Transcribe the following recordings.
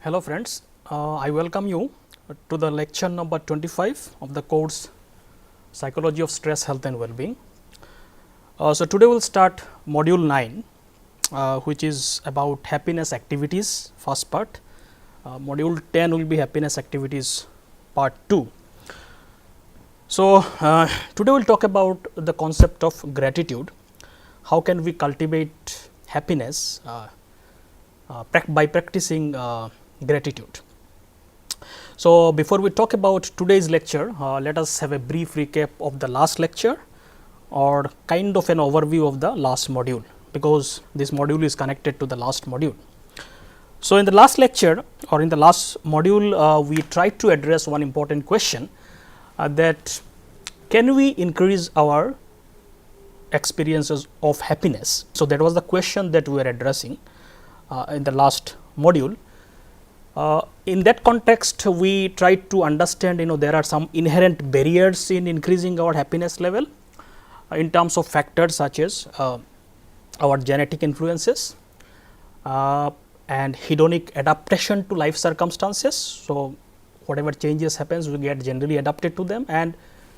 Hello friends, I welcome you to the lecture number 25 of the course Psychology of Stress, Health and Well-being. So, today we will start module 9, which is about happiness activities, first part. Module 10 will be happiness activities, part 2. So, today we will talk about the concept of gratitude. How can we cultivate happiness by practicing gratitude. So, before we talk about today's lecture, let us have a brief recap of the last lecture or kind of an overview of the last module, because this module is connected to the last module. So, in the last lecture or in the last module, we tried to address one important question, that can we increase our experiences of happiness. So, that was the question that we were addressing in the last module. In that context, we tried to understand, there are some inherent barriers in increasing our happiness level in terms of factors such as our genetic influences and hedonic adaptation to life circumstances. So, whatever changes happens, we get generally adapted to them and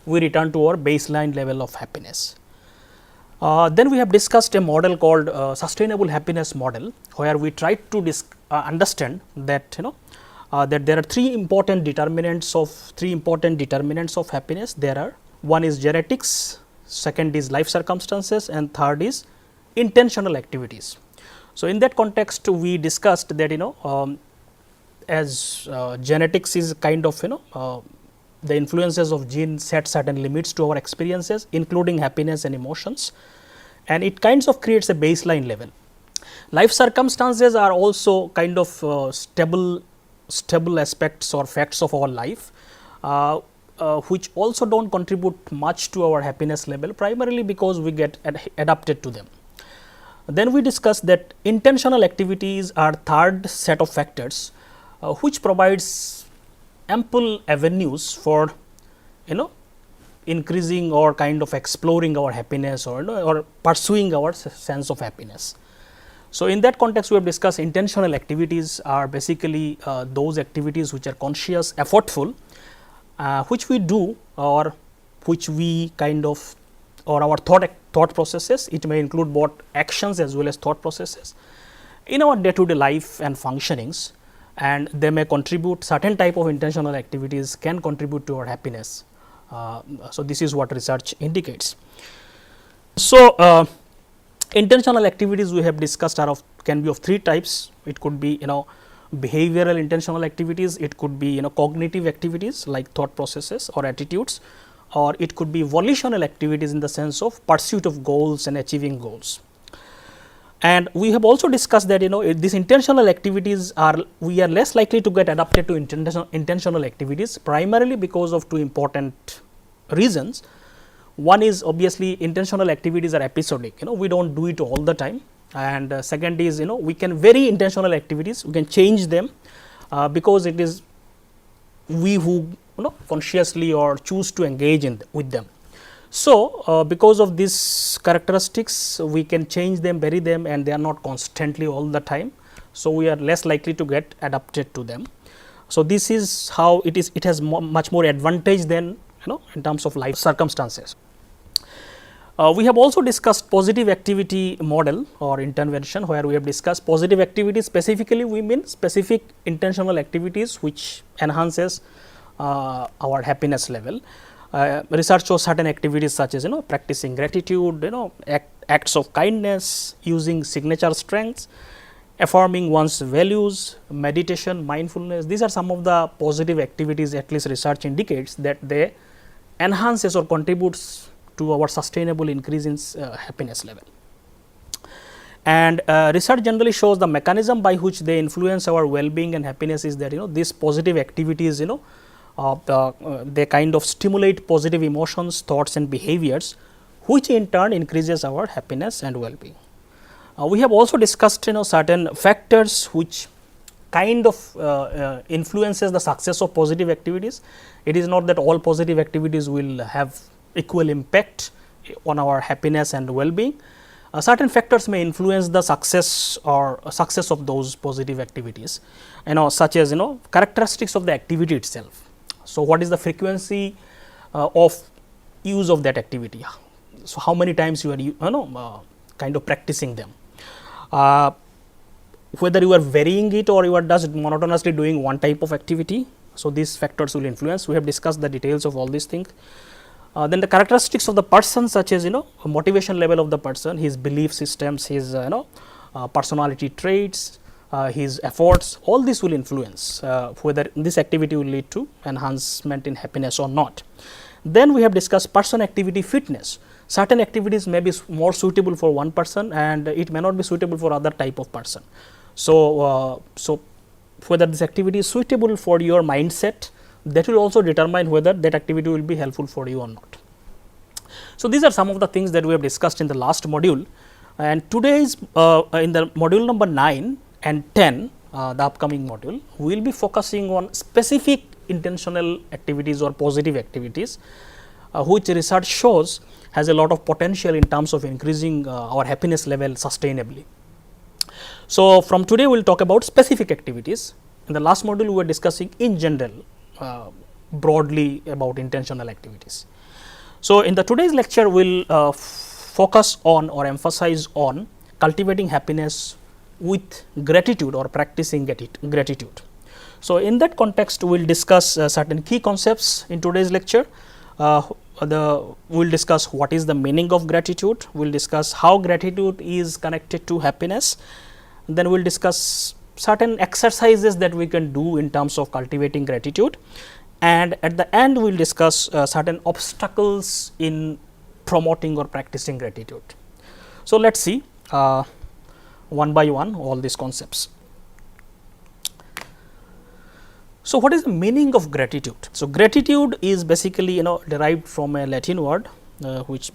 we return to our baseline level of happiness. Then we have discussed a model called sustainable happiness model, where we tried to understand that that there are three important determinants of happiness. There are, one is genetics, second is life circumstances, and third is intentional activities. So, in that context, we discussed that as genetics is kind of the influences of genes set certain limits to our experiences, including happiness and emotions, and it kinds of creates a baseline level. Life circumstances are also kind of stable aspects or facts of our life, which also do not contribute much to our happiness level, primarily because we get adapted to them. Then we discussed that intentional activities are third set of factors, which provides ample avenues for increasing or kind of exploring our happiness or pursuing our sense of happiness. So, in that context, we have discussed intentional activities are basically those activities which are conscious, effortful, which we do or which we kind of, or our thought processes. It may include both actions as well as thought processes in our day-to-day life and functionings, and they may contribute, certain type of intentional activities can contribute to our happiness. So, this is what research indicates. So, intentional activities we have discussed can be of three types. It could be behavioral intentional activities, it could be cognitive activities like thought processes or attitudes, or it could be volitional activities in the sense of pursuit of goals and achieving goals. And we have also discussed that these intentional activities we are less likely to get adapted to intentional activities, primarily because of two important reasons. One is, obviously, intentional activities are episodic, we do not do it all the time, and second is we can vary intentional activities, we can change them because it is we who consciously or choose to engage with them. So, because of these characteristics, we can change them, vary them, and they are not constantly all the time. So, we are less likely to get adapted to them. So, this is how it is. It has much more advantage than in terms of life circumstances. We have also discussed positive activity model or intervention, where we have discussed positive activities. Specifically, we mean specific intentional activities which enhances our happiness level. Research shows certain activities such as practicing gratitude, acts of kindness, using signature strengths, affirming one's values, meditation, mindfulness. These are some of the positive activities, at least research indicates that they enhances or contributes to our sustainable increase in happiness level. And research generally shows the mechanism by which they influence our well-being and happiness is that these positive activities they kind of stimulate positive emotions, thoughts and behaviors, which in turn increases our happiness and well-being. We have also discussed certain factors which kind of influences the success of positive activities. It is not that all positive activities will have equal impact on our happiness and well-being. certain factors may influence the success or success of those positive activities, such as characteristics of the activity itself. So, what is the frequency of use of that activity? So, how many times you are kind of practicing them, whether you are varying it or you are just monotonously doing one type of activity. So, these factors will influence. We have discussed the details of all these things. Then the characteristics of the person, such as motivation level of the person, his belief systems, his personality traits, his efforts, all this will influence whether this activity will lead to enhancement in happiness or not. Then we have discussed person activity fitness. Certain activities may be more suitable for one person and it may not be suitable for other type of person. So, whether this activity is suitable for your mindset, that will also determine whether that activity will be helpful for you or not. So, these are some of the things that we have discussed in the last module, and today is in the module number 9 and 10, the upcoming module, we will be focusing on specific intentional activities or positive activities, which research shows has a lot of potential in terms of increasing our happiness level sustainably. So, from today we will talk about specific activities. In the last module we were discussing in general broadly about intentional activities. So, in the today's lecture we will focus on or emphasize on cultivating happiness with gratitude or practicing gratitude. So, in that context we will discuss certain key concepts in today's lecture. We will discuss what is the meaning of gratitude, we will discuss how gratitude is connected to happiness, then we will discuss certain exercises that we can do in terms of cultivating gratitude, and at the end we will discuss certain obstacles in promoting or practicing gratitude. So, let us see one by one all these concepts. So, what is the meaning of gratitude? So, gratitude is basically derived from a Latin word which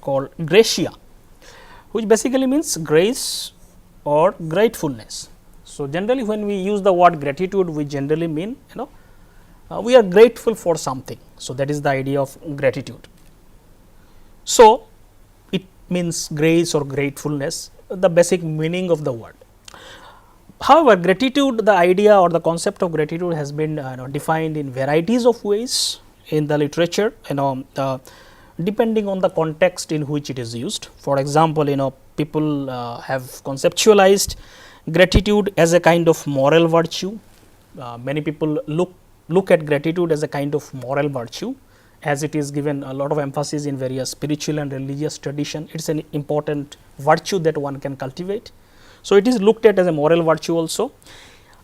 called gratia, which basically means grace or gratefulness. So, generally when we use the word gratitude, we generally mean we are grateful for something. So, that is the idea of gratitude. So, it means grace or gratefulness, the basic meaning of the word. However, gratitude, the idea or the concept of gratitude has been defined in varieties of ways in the literature, depending on the context in which it is used. For example, people have conceptualized gratitude as a kind of moral virtue. Many people look at gratitude as a kind of moral virtue, as it is given a lot of emphasis in various spiritual and religious tradition. It is an important virtue that one can cultivate. So, it is looked at as a moral virtue also.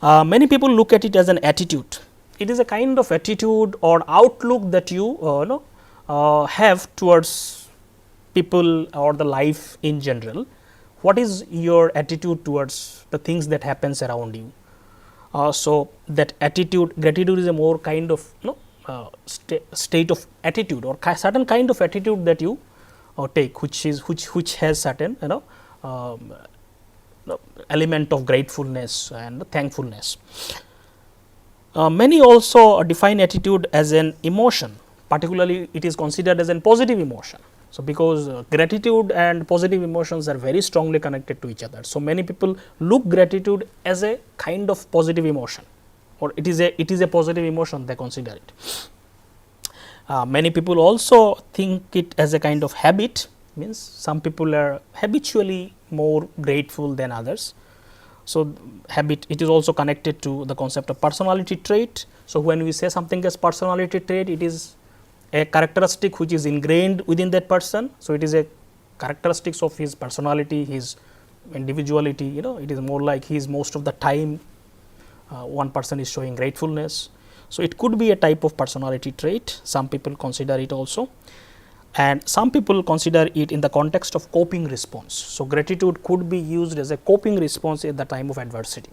Many people look at it as an attitude. It is a kind of attitude or outlook that you have towards people or the life in general. What is your attitude towards the things that happens around you? So, that attitude, gratitude is a more kind of state of attitude or certain kind of attitude that you take, which has certain element of gratefulness and thankfulness. Many also define attitude as an emotion, particularly it is considered as a positive emotion. So, because gratitude and positive emotions are very strongly connected to each other. So, many people look gratitude as a kind of positive emotion, or it is a positive emotion, they consider it. Many people also think it as a kind of habit, means some people are habitually more grateful than others. So, habit, it is also connected to the concept of personality trait. So, when we say something as personality trait, it is a characteristic which is ingrained within that person. So, it is a characteristics of his personality, his individuality, it is more like he is most of the time one person is showing gratefulness. So, it could be a type of personality trait, some people consider it also, and some people consider it in the context of coping response. So, gratitude could be used as a coping response at the time of adversity.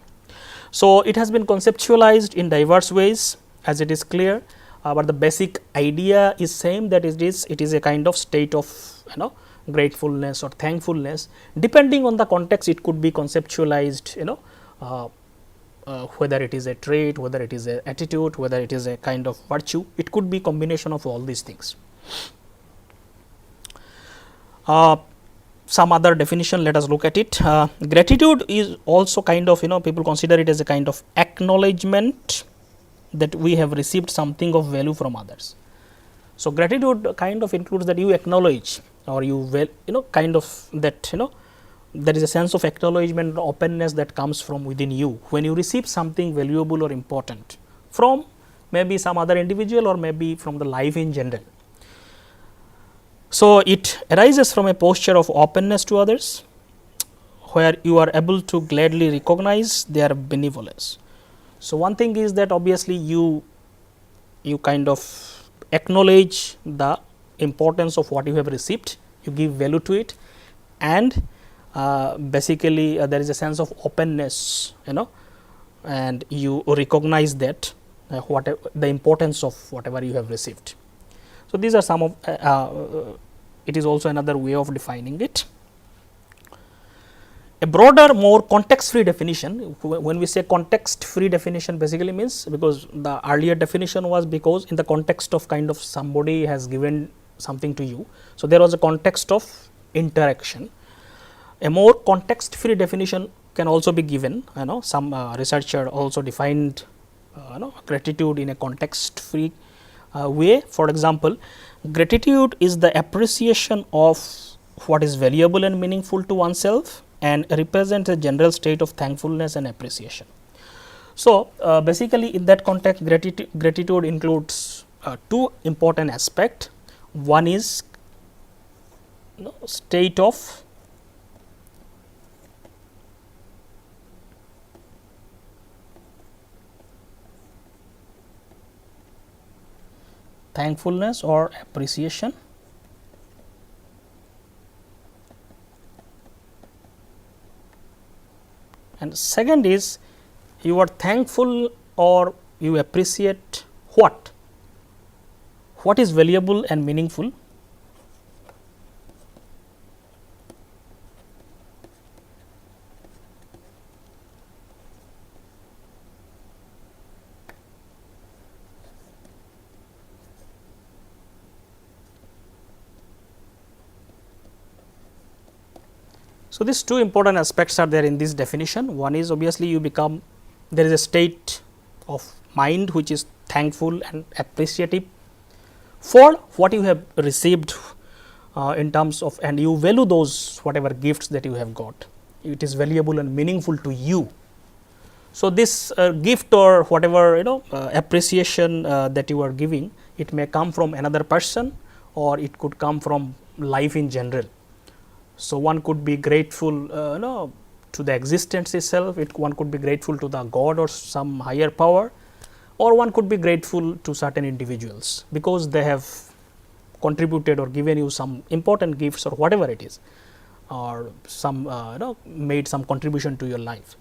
So, it has been conceptualized in diverse ways, as it is clear, but the basic idea is same, that it is a kind of state of gratefulness or thankfulness. Depending on the context, it could be conceptualized whether it is a trait, whether it is an attitude, whether it is a kind of virtue, it could be combination of all these things. some other definition, let us look at it. Gratitude is also kind of, people consider it as a kind of acknowledgement that we have received something of value from others. So, gratitude kind of includes that you acknowledge, or you kind of that there is a sense of acknowledgement, openness that comes from within you when you receive something valuable or important from maybe some other individual or maybe from the life in general. So, it arises from a posture of openness to others, where you are able to gladly recognize their benevolence. So, one thing is that obviously you kind of acknowledge the importance of what you have received, you give value to it, and basically there is a sense of openness, and you recognize that whatever the importance of whatever you have received. So, these are some of it is also another way of defining it. A broader, more context free definition, when we say context free definition, basically means, because the earlier definition was because in the context of kind of somebody has given something to you. So, there was a context of interaction. A more context free definition can also be given, some researcher also defined gratitude in a context free way. For example, gratitude is the appreciation of what is valuable and meaningful to oneself, and represents a general state of thankfulness and appreciation. So, basically in that context, gratitude includes two important aspects. One is state of thankfulness or appreciation, and second is you are thankful or you appreciate what is valuable and meaningful So, these two important aspects are there in this definition. One is obviously you become, there is a state of mind which is thankful and appreciative for what you have received in terms of, and you value those whatever gifts that you have got, it is valuable and meaningful to you. So, this gift or whatever appreciation that you are giving, it may come from another person or it could come from life in general. So, one could be grateful to the existence itself, one could be grateful to the God or some higher power, or one could be grateful to certain individuals because they have contributed or given you some important gifts or whatever it is, or some made some contribution to your life,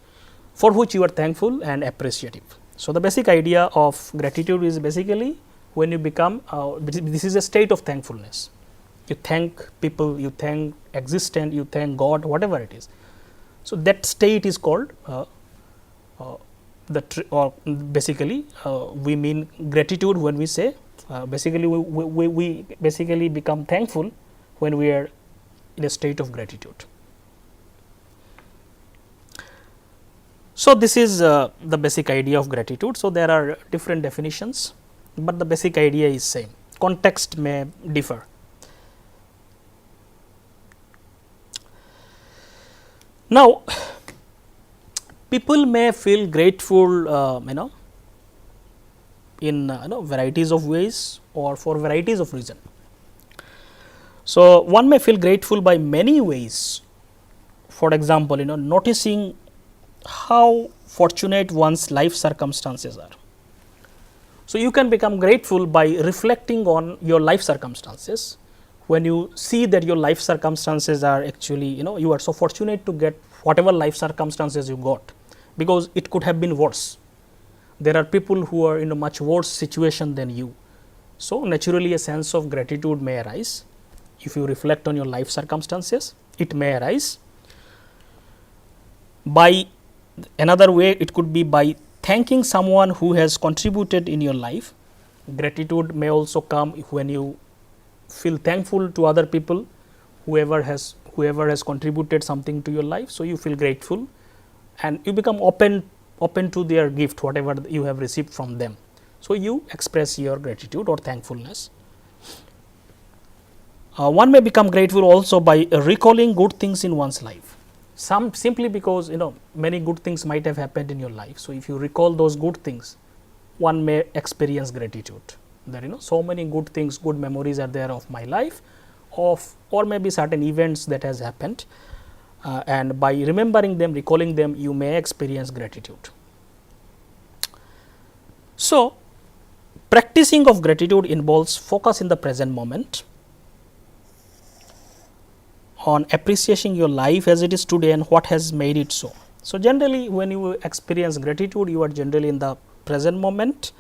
for which you are thankful and appreciative. So, the basic idea of gratitude is basically when you become this is a state of thankfulness. You thank people, you thank existence, you thank God, whatever it is. So, that state is called basically we mean gratitude when we say basically we basically become thankful when we are in a state of gratitude. So, this is the basic idea of gratitude. So, there are different definitions, but the basic idea is same. Context may differ. Now, people may feel grateful in varieties of ways or for varieties of reasons. So, one may feel grateful by many ways. For example, noticing how fortunate one's life circumstances are. So, you can become grateful by reflecting on your life circumstances. When you see that your life circumstances are actually, you are so fortunate to get whatever life circumstances you got, because it could have been worse. There are people who are in a much worse situation than you. So, naturally a sense of gratitude may arise. If you reflect on your life circumstances, it may arise. By another way, it could be by thanking someone who has contributed in your life. Gratitude may also come when you feel thankful to other people, whoever whoever has contributed something to your life. So, you feel grateful and you become open to their gift, whatever you have received from them. So, you express your gratitude or thankfulness. One may become grateful also by recalling good things in one's life. Some simply because many good things might have happened in your life. So, if you recall those good things, one may experience gratitude. There so many good things, good memories are there of my life, or maybe certain events that has happened, and by remembering them, recalling them, you may experience gratitude. So, practicing of gratitude involves focus in the present moment, on appreciating your life as it is today and what has made it so. So, generally when you experience gratitude, you are generally in the present moment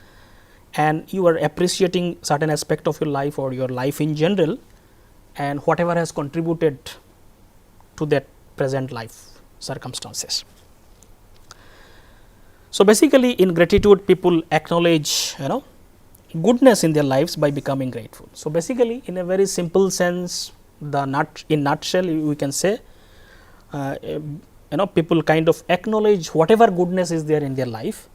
and you are appreciating certain aspect of your life or your life in general, and whatever has contributed to that present life circumstances. So, basically in gratitude people acknowledge goodness in their lives by becoming grateful. So, basically in a very simple sense, in nutshell we can say people kind of acknowledge whatever goodness is there in their life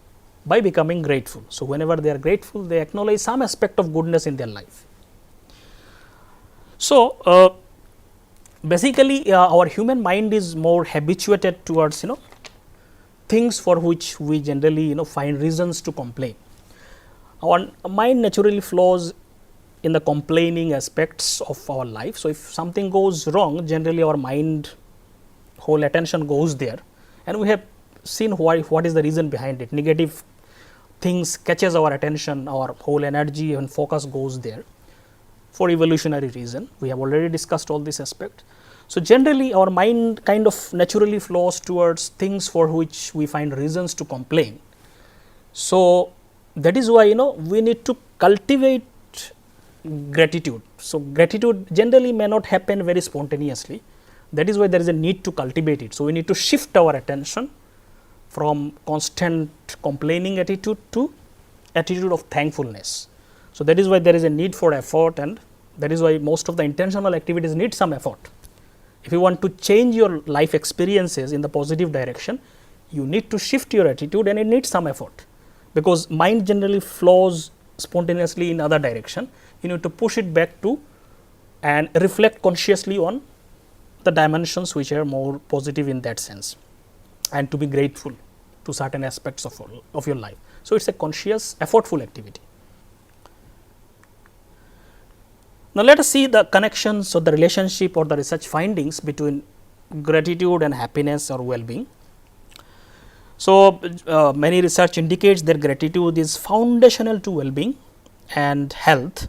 by becoming grateful. So, whenever they are grateful, they acknowledge some aspect of goodness in their life. So, basically our human mind is more habituated towards things for which we generally find reasons to complain. Our mind naturally flows in the complaining aspects of our life. So, if something goes wrong, generally our mind whole attention goes there, and we have seen what is the reason behind it. Negative things catches our attention, our whole energy and focus goes there for evolutionary reason. We have already discussed all this aspect. So, generally our mind kind of naturally flows towards things for which we find reasons to complain. So, that is why we need to cultivate gratitude. So, gratitude generally may not happen very spontaneously. That is why there is a need to cultivate it. So, we need to shift our attention from constant complaining attitude to attitude of thankfulness. So, that is why there is a need for effort, and that is why most of the intentional activities need some effort. If you want to change your life experiences in the positive direction, you need to shift your attitude and it needs some effort, because mind generally flows spontaneously in other direction. You need to push it back to and reflect consciously on the dimensions which are more positive in that sense, and to be grateful to certain aspects of your life. So, it is a conscious effortful activity. Now, let us see the connections or the relationship or the research findings between gratitude and happiness or well-being. So, many research indicates that gratitude is foundational to well-being and health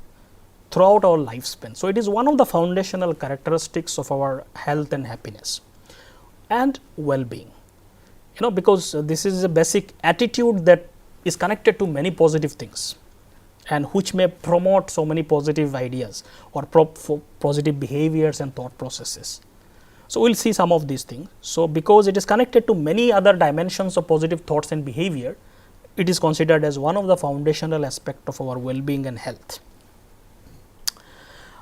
throughout our lifespan. So, it is one of the foundational characteristics of our health and happiness and well-being, because this is a basic attitude that is connected to many positive things and which may promote so many positive ideas or positive behaviors and thought processes. So, we will see some of these things. So, because it is connected to many other dimensions of positive thoughts and behavior, it is considered as one of the foundational aspect of our well-being and health.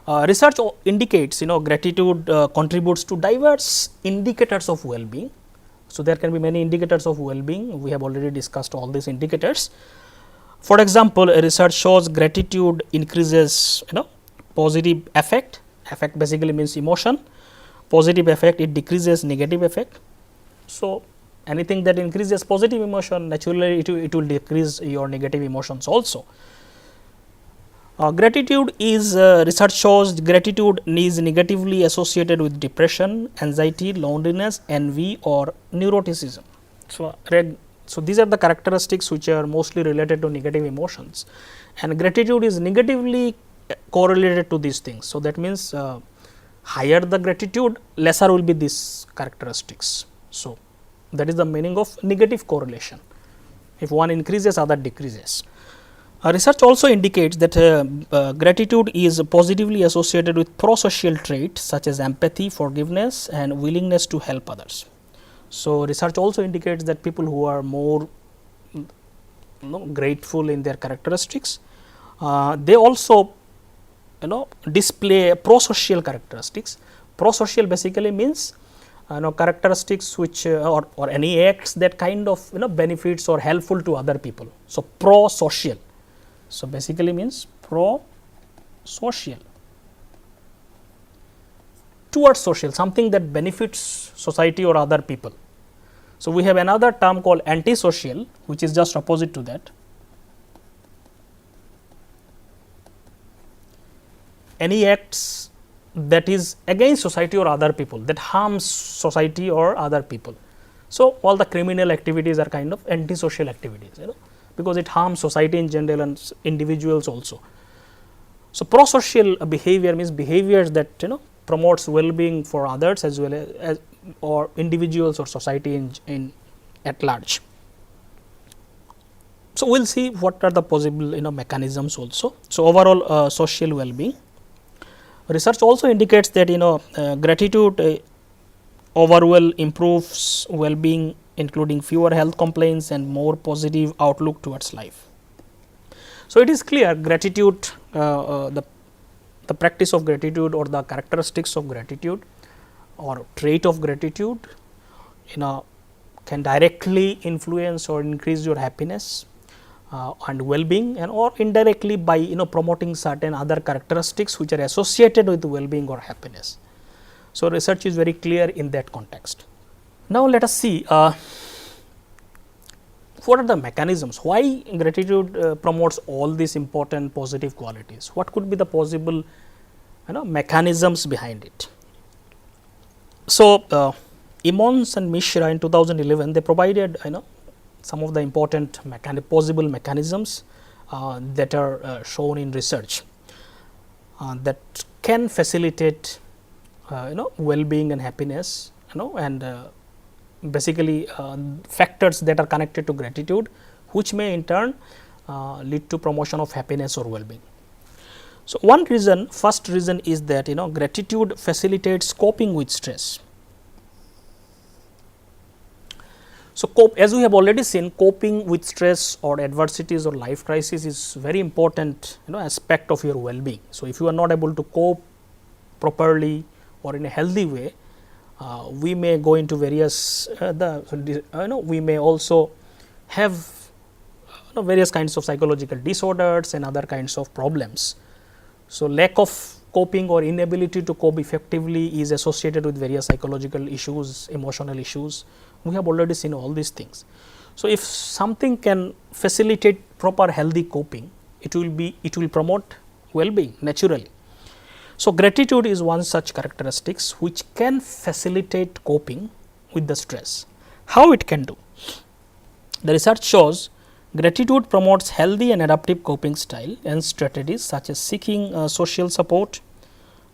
Research indicates gratitude contributes to diverse indicators of well-being. So, there can be many indicators of well-being. We have already discussed all these indicators. For example, a research shows gratitude increases positive affect. Affect basically means emotion. Positive affect, it decreases negative affect. So, anything that increases positive emotion, naturally it will decrease your negative emotions also. Gratitude is research shows gratitude is negatively associated with depression, anxiety, loneliness, envy or neuroticism. So, these are the characteristics which are mostly related to negative emotions, and gratitude is negatively correlated to these things. So, that means higher the gratitude, lesser will be these characteristics. So, that is the meaning of negative correlation. If one increases, other decreases. Research also indicates that gratitude is positively associated with pro-social traits such as empathy, forgiveness and willingness to help others. So, research also indicates that people who are more grateful in their characteristics, they also display pro-social characteristics, Pro-social basically means characteristics which or any acts that kind of benefits or helpful to other people. So, pro-social. So, basically means pro-social, towards social, something that benefits society or other people. So, we have another term called anti-social, which is just opposite to that. Any acts that is against society or other people, that harms society or other people. So, all the criminal activities are kind of anti-social activities, because it harms society in general and individuals also. So, pro-social behavior means behaviors that promotes well-being for others as well as or individuals or society in at large. So, we will see what are the possible mechanisms also. So, overall social well-being. Research also indicates that gratitude overall improves well-being, including fewer health complaints and more positive outlook towards life. So, it is clear gratitude, the practice of gratitude or the characteristics of gratitude or trait of gratitude can directly influence or increase your happiness and well-being, and or indirectly by promoting certain other characteristics which are associated with well-being or happiness. So, research is very clear in that context. Now, let us see what are the mechanisms, why gratitude promotes all these important positive qualities, what could be the possible mechanisms behind it. So, Emmons and Mishra in 2011 they provided some of the important possible mechanisms that are shown in research that can facilitate well-being and happiness, and basically factors that are connected to gratitude, which may in turn lead to promotion of happiness or well-being. So, first reason is that gratitude facilitates coping with stress. So, as we have already seen, coping with stress or adversities or life crisis is very important aspect of your well-being. So, if you are not able to cope properly or in a healthy way, we may go into various we may also have various kinds of psychological disorders and other kinds of problems. So, lack of coping or inability to cope effectively is associated with various psychological issues, emotional issues. We have already seen all these things. So, if something can facilitate proper healthy coping, it will promote well-being naturally. So, gratitude is one such characteristics which can facilitate coping with the stress. How it can do? The research shows gratitude promotes healthy and adaptive coping style and strategies such as seeking social support,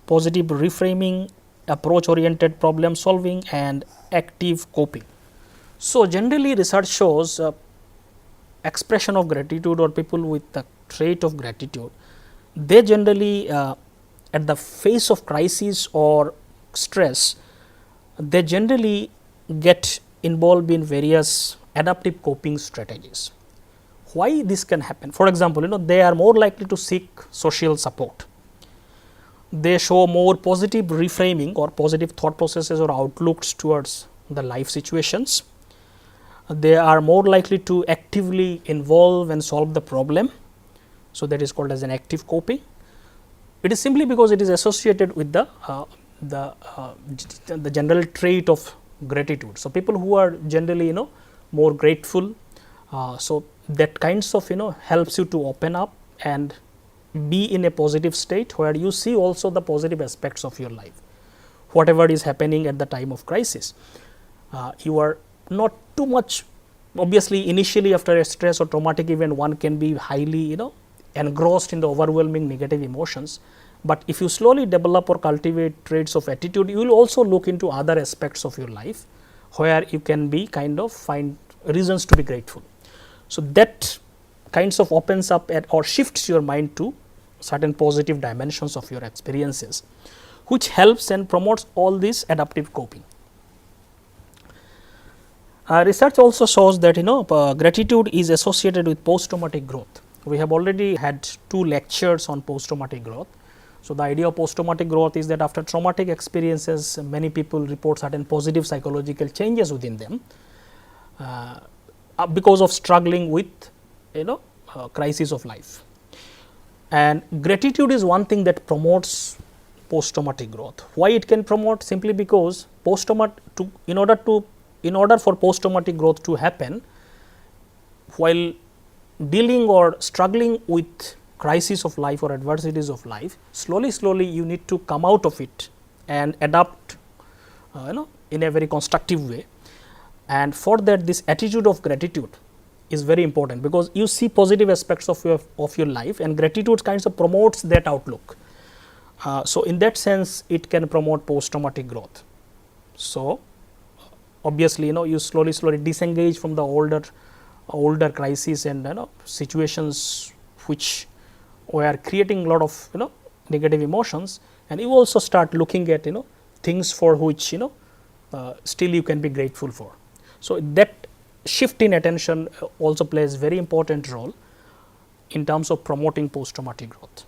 positive reframing, approach oriented problem solving, and active coping. So, generally research shows expression of gratitude or people with the trait of gratitude, they generally at the face of crisis or stress, they generally get involved in various adaptive coping strategies. Why this can happen? For example, they are more likely to seek social support. They show more positive reframing or positive thought processes or outlooks towards the life situations. They are more likely to actively involve and solve the problem. So, that is called as an active coping. It is simply because it is associated with the general trait of gratitude. So, people who are generally more grateful, so that kinds of helps you to open up and be in a positive state where you see also the positive aspects of your life, whatever is happening at the time of crisis. You are not too much, obviously initially after a stress or traumatic event one can be highly engrossed in the overwhelming negative emotions, but if you slowly develop or cultivate traits of attitude, you will also look into other aspects of your life where you can be kind of find reasons to be grateful. So, that kinds of opens up or shifts your mind to certain positive dimensions of your experiences, which helps and promotes all this adaptive coping. Research also shows that gratitude is associated with post-traumatic growth. We have already had 2 lectures on post-traumatic growth. So, the idea of post traumatic growth is that after traumatic experiences, many people report certain positive psychological changes within them because of struggling with crisis of life. And gratitude is one thing that promotes post traumatic growth. Why it can promote? Simply because post traumatic in order for post traumatic growth to happen, while dealing or struggling with crisis of life or adversities of life, slowly you need to come out of it and adapt in a very constructive way. And for that, this attitude of gratitude is very important, because you see positive aspects of your life, and gratitude kinds of promotes that outlook. So, in that sense, it can promote post traumatic growth. So, obviously you slowly disengage from the older crises and situations which were creating a lot of negative emotions, and you also start looking at things for which still you can be grateful for. So, that shift in attention also plays very important role in terms of promoting post traumatic growth.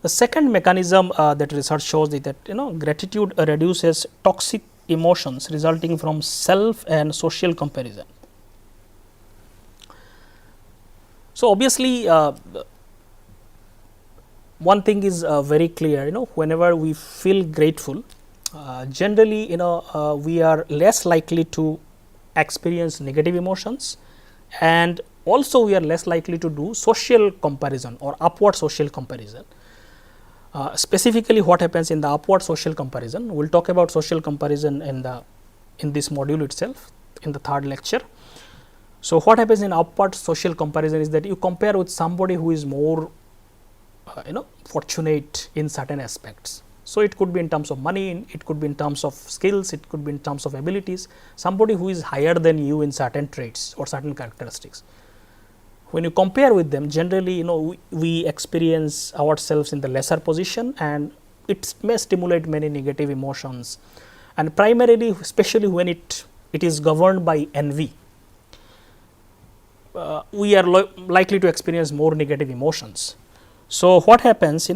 The second mechanism that research shows is that gratitude reduces toxic emotions resulting from self and social comparison. So, obviously, one thing is very clear, whenever we feel grateful, generally we are less likely to experience negative emotions, and also we are less likely to do social comparison or upward social comparison. Specifically, what happens in the upward social comparison? We will talk about social comparison in this module itself in the third lecture. So, what happens in upward social comparison is that you compare with somebody who is more fortunate in certain aspects. So, it could be in terms of money, it could be in terms of skills, it could be in terms of abilities, somebody who is higher than you in certain traits or certain characteristics. When you compare with them, generally we experience ourselves in the lesser position, and it may stimulate many negative emotions, and primarily, especially when it is governed by envy, we are likely to experience more negative emotions. So, what happens,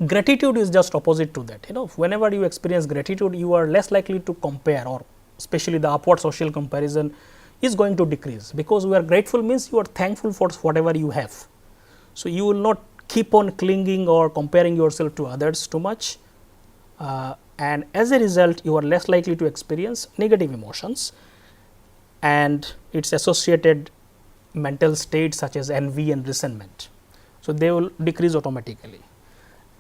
gratitude is just opposite to that. Whenever you experience gratitude, you are less likely to compare, or especially the upward social comparison is going to decrease, because we are grateful means you are thankful for whatever you have. So, you will not keep on clinging or comparing yourself to others too much, and as a result you are less likely to experience negative emotions and its associated mental states such as envy and resentment. So, they will decrease automatically.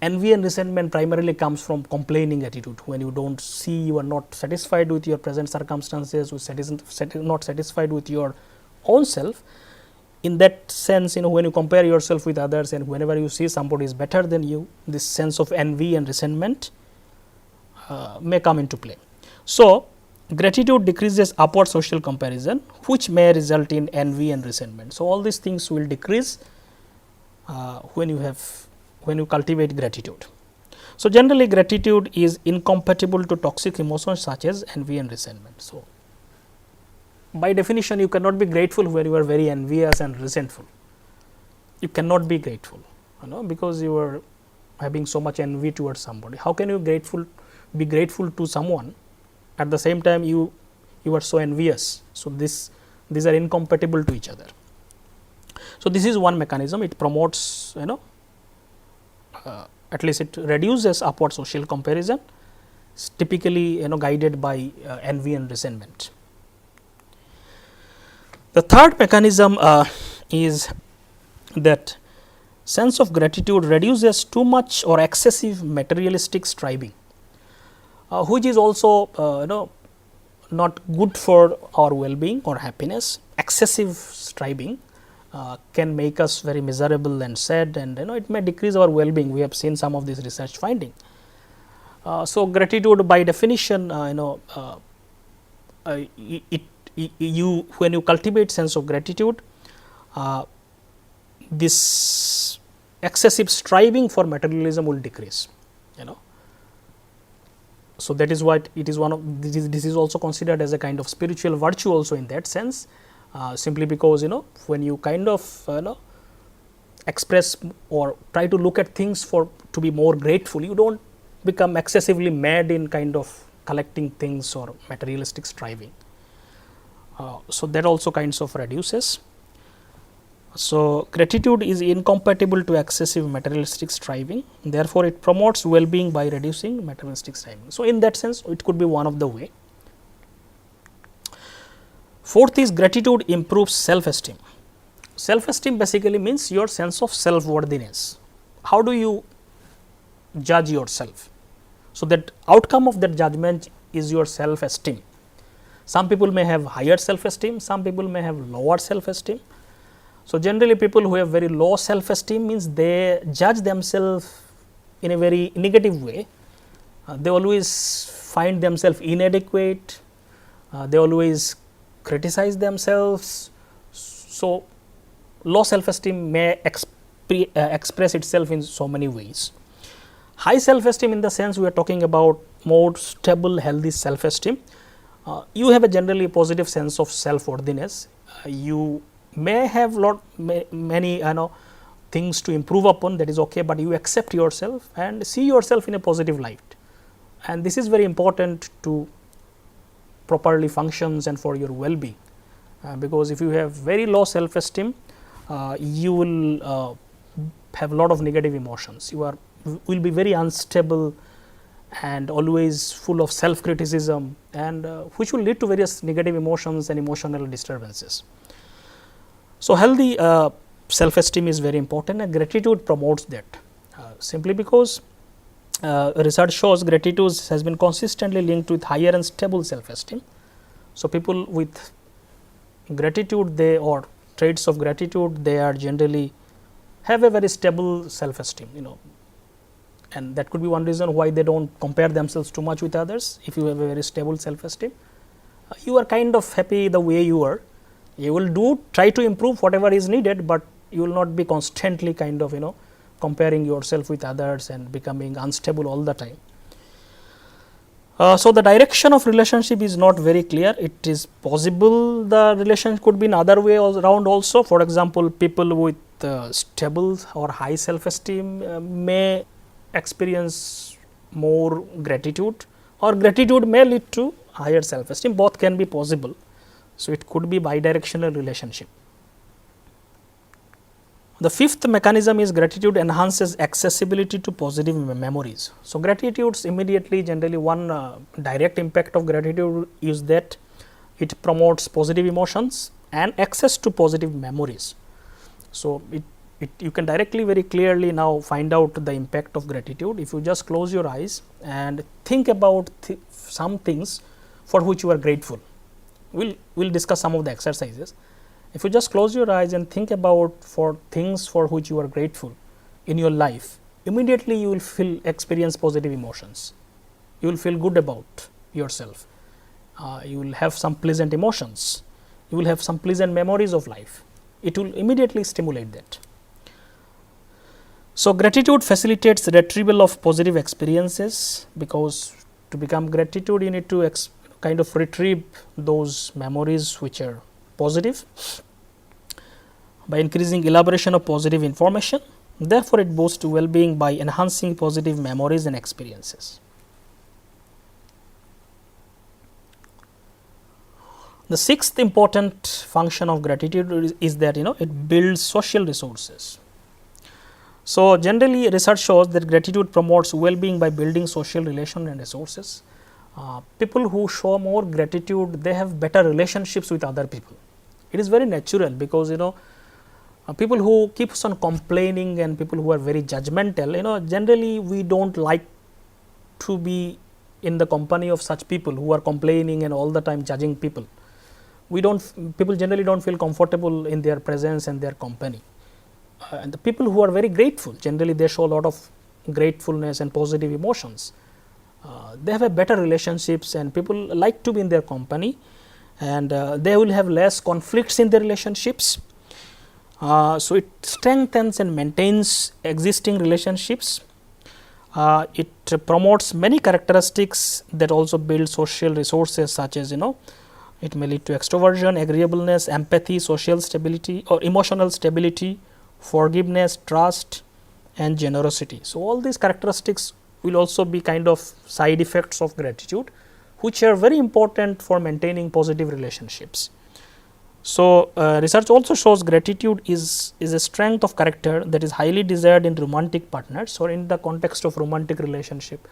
Envy and resentment primarily comes from complaining attitude. When you don't see, you are not satisfied with your present circumstances, not satisfied with your own self. In that sense, when you compare yourself with others, and whenever you see somebody is better than you, this sense of envy and resentment may come into play. So, gratitude decreases upward social comparison, which may result in envy and resentment. So, all these things will decrease when you cultivate gratitude. So, generally gratitude is incompatible to toxic emotions such as envy and resentment. So, by definition you cannot be grateful when you are very envious and resentful. You cannot be grateful, because you are having so much envy towards somebody. How can you be grateful to someone at the same time you are so envious? So, these are incompatible to each other. So, this is one mechanism. It promotes at least it reduces upward social comparison, typically guided by envy and resentment. The third mechanism is that sense of gratitude reduces too much or excessive materialistic striving, which is also not good for our well-being or happiness. Excessive striving can make us very miserable and sad, and it may decrease our well-being. We have seen some of these research finding. So, gratitude by definition, when you cultivate sense of gratitude, this excessive striving for materialism will decrease. So, that is what it is. This is also considered as a kind of spiritual virtue also in that sense. simply because when you kind of express or try to look at things for to be more grateful, you don't become excessively mad in kind of collecting things or materialistic striving. So that also kinds of reduces. So gratitude is incompatible to excessive materialistic striving, therefore it promotes well-being by reducing materialistic striving. So in that sense it could be one of the way. Fourth is gratitude improves self-esteem. Self-esteem basically means your sense of self-worthiness. How do you judge yourself? So that outcome of that judgment is your self-esteem. Some people may have higher self-esteem, some people may have lower self-esteem. So generally people who have very low self-esteem means they judge themselves in a very negative way. They always find themselves inadequate, they always criticize themselves. So low self-esteem may express itself in so many ways. High self-esteem, in the sense we are talking about more stable, healthy self-esteem. You have a generally positive sense of self-worthiness. You may have many things to improve upon, that is okay, but you accept yourself and see yourself in a positive light, and this is very important to properly functions and for your well-being, because if you have very low self-esteem, you will have a lot of negative emotions. You will be very unstable and always full of self-criticism, and which will lead to various negative emotions and emotional disturbances. So healthy self-esteem is very important, and gratitude promotes that, simply because research shows gratitude has been consistently linked with higher and stable self-esteem. So people with gratitude, or traits of gratitude, they are generally have a very stable self-esteem, and that could be one reason why they don't compare themselves too much with others. If you have a very stable self-esteem, you are kind of happy the way you are. You will try to improve whatever is needed, but you will not be constantly kind of comparing yourself with others and becoming unstable all the time. So the direction of relationship is not very clear. It is possible the relation could be in other way around also. For example, people with stable or high self-esteem may experience more gratitude, or gratitude may lead to higher self-esteem. Both can be possible. So it could be bidirectional relationship. The fifth mechanism is gratitude enhances accessibility to positive memories. So gratitude immediately, generally one direct impact of gratitude is that it promotes positive emotions and access to positive memories. So you can directly, very clearly now find out the impact of gratitude if you just close your eyes and think about some things for which you are grateful. We'll discuss some of the exercises. If you just close your eyes and think about for things for which you are grateful in your life, immediately you will experience positive emotions. You will feel good about yourself. You will have some pleasant emotions. You will have some pleasant memories of life. It will immediately stimulate that. So gratitude facilitates retrieval of positive experiences, because to become gratitude you need to kind of retrieve those memories which are positive by increasing elaboration of positive information. Therefore it boosts well-being by enhancing positive memories and experiences. The sixth important function of gratitude is that it builds social resources. So generally research shows that gratitude promotes well-being by building social relations and resources. People who show more gratitude, they have better relationships with other people. It is very natural, because people who keeps on complaining and people who are very judgmental, generally we don't like to be in the company of such people who are complaining and all the time judging people. People generally don't feel comfortable in their presence and their company. And the people who are very grateful, generally they show a lot of gratefulness and positive emotions. They have a better relationships and people like to be in their company, and they will have less conflicts in their relationships. So it strengthens and maintains existing relationships. It promotes many characteristics that also build social resources, such as It may lead to extroversion, agreeableness, empathy, social stability or emotional stability, forgiveness, trust and generosity. So, all these characteristics will also be kind of side effects of gratitude, which are very important for maintaining positive relationships. So, research also shows gratitude is a strength of character that is highly desired in romantic partners or in the context of romantic relationship.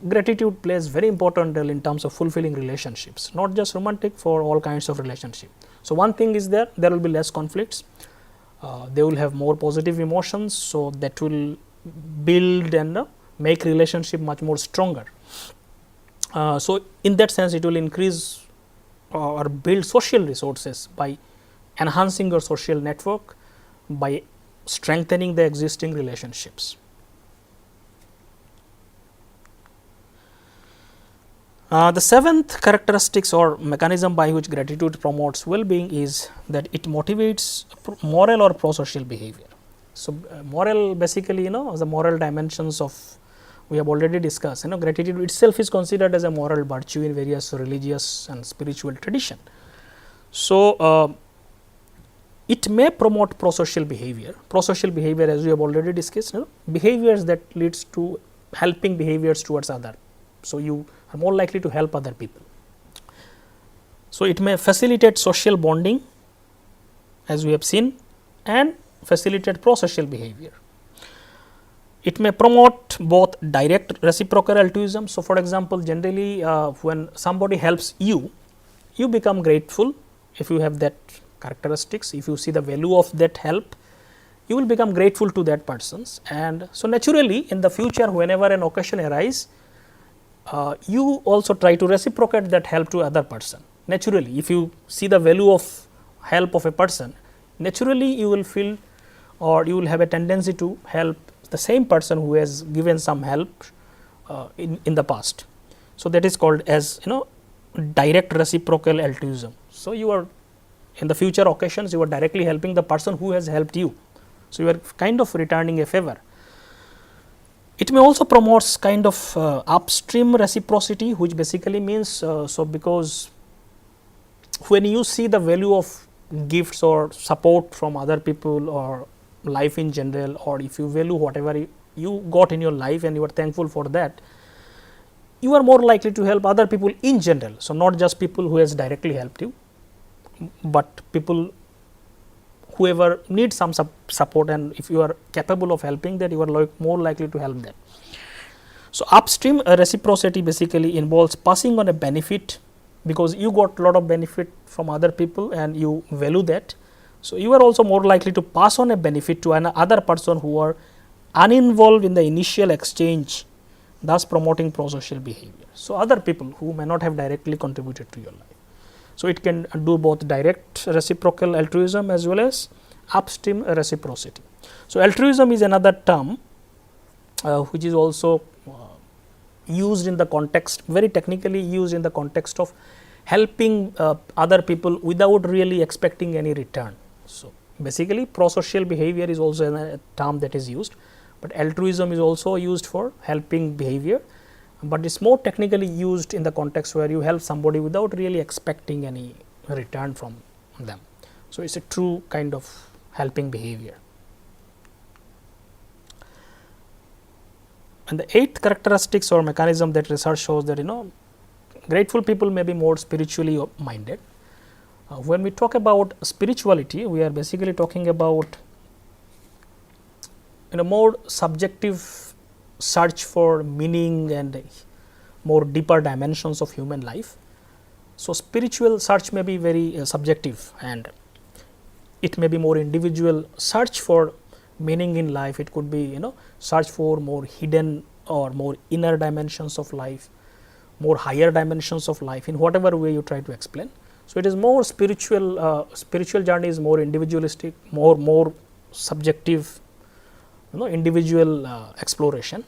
Gratitude plays very important role in terms of fulfilling relationships, not just romantic, for all kinds of relationship. So, one thing is there will be less conflicts, they will have more positive emotions, so that will build and make relationship much more stronger. So, in that sense it will increase or build social resources by enhancing your social network, by strengthening the existing relationships. The seventh characteristics or mechanism by which gratitude promotes well-being is that it motivates moral or pro-social behavior. So, moral basically the moral dimensions of, we have already discussed, gratitude itself is considered as a moral virtue in various religious and spiritual tradition. So, it may promote pro-social behavior. Pro-social behavior, as we have already discussed, behaviors that leads to helping behaviors towards other. So, you are more likely to help other people. So, it may facilitate social bonding, as we have seen, and facilitate pro-social behavior. It may promote both direct reciprocal altruism. So, for example, generally when somebody helps you, you become grateful if you have that characteristics. If you see the value of that help, you will become grateful to that persons, and so naturally in the future whenever an occasion arises, you also try to reciprocate that help to other person. Naturally, if you see the value of help of a person, naturally you will feel or you will have a tendency to help the same person who has given some help in the past. So, that is called as direct reciprocal altruism. So, you are in the future occasions you are directly helping the person who has helped you. So, you are kind of returning a favor. It may also promotes kind of upstream reciprocity, which basically means so because when you see the value of gifts or support from other people or life in general, or if you value whatever you got in your life and you are thankful for that, you are more likely to help other people in general. So, not just people who has directly helped you, but people whoever needs some support, and if you are capable of helping that, you are more likely to help them. So, upstream reciprocity basically involves passing on a benefit, because you got a lot of benefit from other people and you value that. So, you are also more likely to pass on a benefit to another person who are uninvolved in the initial exchange, thus promoting pro-social behavior. So, other people who may not have directly contributed to your life. So, it can do both direct reciprocal altruism as well as upstream reciprocity. So, altruism is another term which is also used in the context, very technically used in the context of helping other people without really expecting any return. So, basically pro-social behavior is also a term that is used, but altruism is also used for helping behavior, but it is more technically used in the context where you help somebody without really expecting any return from them. So, it is a true kind of helping behavior. And the eighth characteristics or mechanism that research shows that grateful people may be more spiritually minded. When we talk about spirituality, we are basically talking about more subjective search for meaning and more deeper dimensions of human life. So, spiritual search may be very subjective, and it may be more individual search for meaning in life. It could be search for more hidden or more inner dimensions of life, more higher dimensions of life, in whatever way you try to explain. So, it is more spiritual, spiritual journey is more individualistic, more subjective, individual exploration.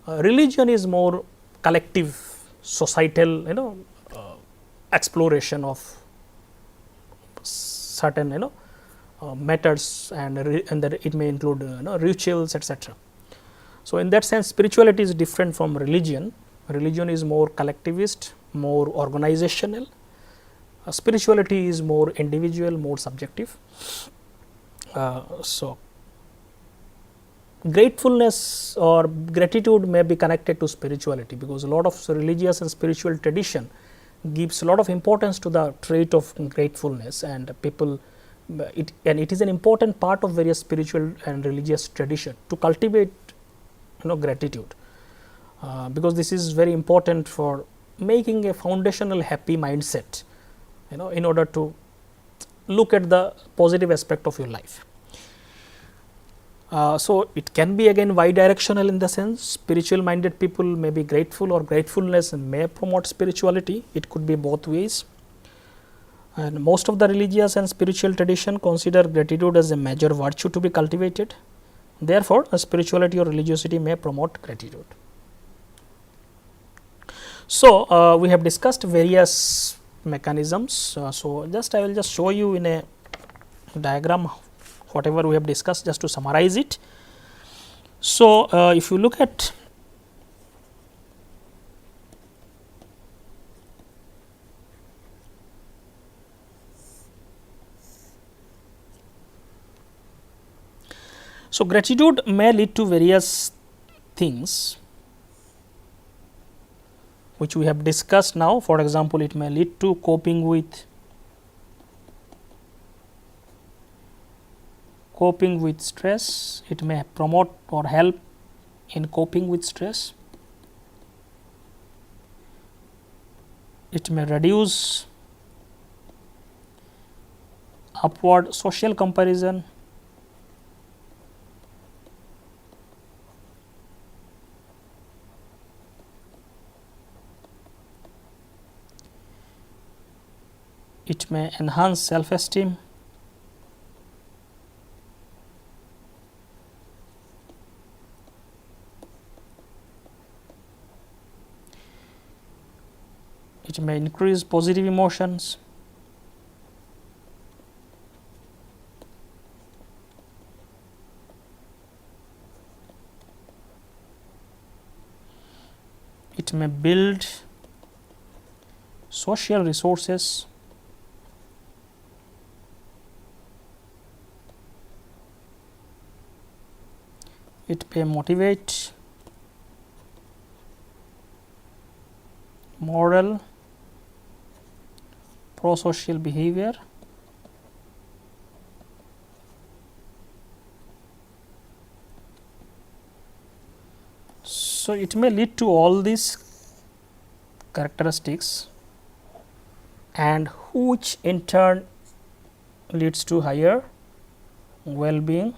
Religion is more collective, societal, exploration of certain matters, and that it may include rituals, etc. So, in that sense spirituality is different from religion. Religion is more collectivist, more organizational, Spirituality is more individual, more subjective. So, gratefulness or gratitude may be connected to spirituality, because a lot of religious and spiritual tradition gives a lot of importance to the trait of gratefulness, and people it is an important part of various spiritual and religious tradition to cultivate gratitude, because this is very important for making a foundational happy mindset, in order to look at the positive aspect of your life. So, it can be again bi-directional, in the sense spiritual minded people may be grateful, or gratefulness may promote spirituality. It could be both ways, and most of the religious and spiritual tradition consider gratitude as a major virtue to be cultivated. Therefore, a spirituality or religiosity may promote gratitude. So, we have discussed various mechanisms. So, I will just show you in a diagram whatever we have discussed, just to summarize it. So, if you look at gratitude may lead to various things which we have discussed now. For example, it may lead to coping with stress. It may promote or help in coping with stress. It may reduce upward social comparison. It may enhance self-esteem. It may increase positive emotions. It may build social resources. It may motivate moral, pro-social behavior. So, it may lead to all these characteristics, and which in turn leads to higher well-being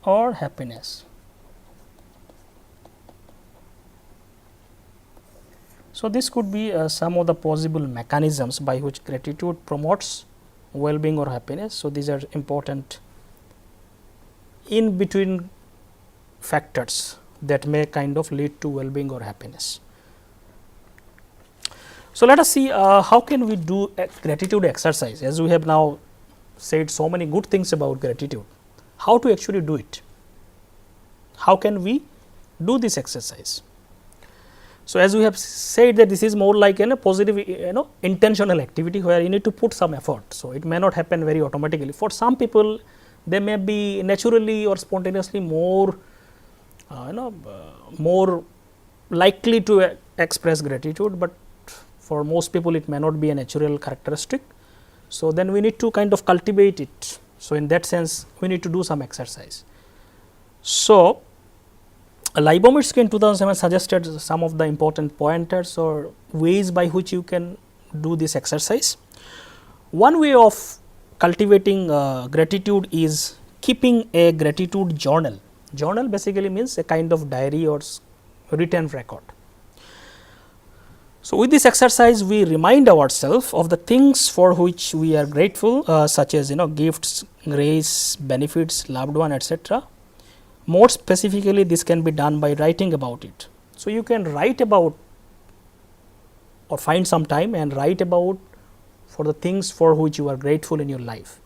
or happiness. So, this could be some of the possible mechanisms by which gratitude promotes well-being or happiness. So, these are important in between factors that may kind of lead to well-being or happiness. So, let us see how can we do a gratitude exercise, as we have now said so many good things about gratitude. How to actually do it? How can we do this exercise? So, as we have said that this is more like a positive intentional activity where you need to put some effort. So, it may not happen very automatically. For some people, they may be naturally or spontaneously more more likely to express gratitude, but for most people it may not be a natural characteristic. So, then we need to kind of cultivate it. So, in that sense we need to do some exercise. So, Leibowitz in 2007 suggested some of the important pointers or ways by which you can do this exercise. One way of cultivating gratitude is keeping a gratitude journal. Journal basically means a kind of diary or written record. So, with this exercise we remind ourselves of the things for which we are grateful, such as gifts, grace, benefits, loved one, etc. More specifically, this can be done by writing about it. So, you can write about or find some time and write about for the things for which you are grateful in your life.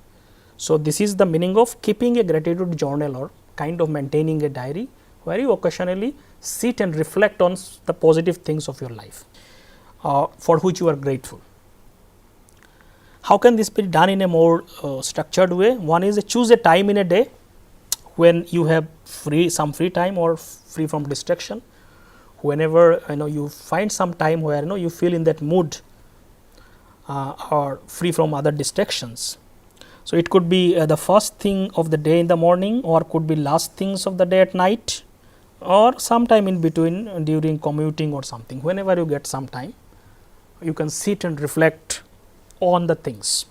So, this is the meaning of keeping a gratitude journal or kind of maintaining a diary, where you occasionally sit and reflect on the positive things of your life for which you are grateful. How can this be done in a more structured way? One is choose a time in a day when you have some free time or free from distraction. Whenever you find some time where you feel in that mood or free from other distractions. So, it could be the first thing of the day in the morning, or could be last things of the day at night, or sometime in between during commuting or something. Whenever you get some time, you can sit and reflect on the things.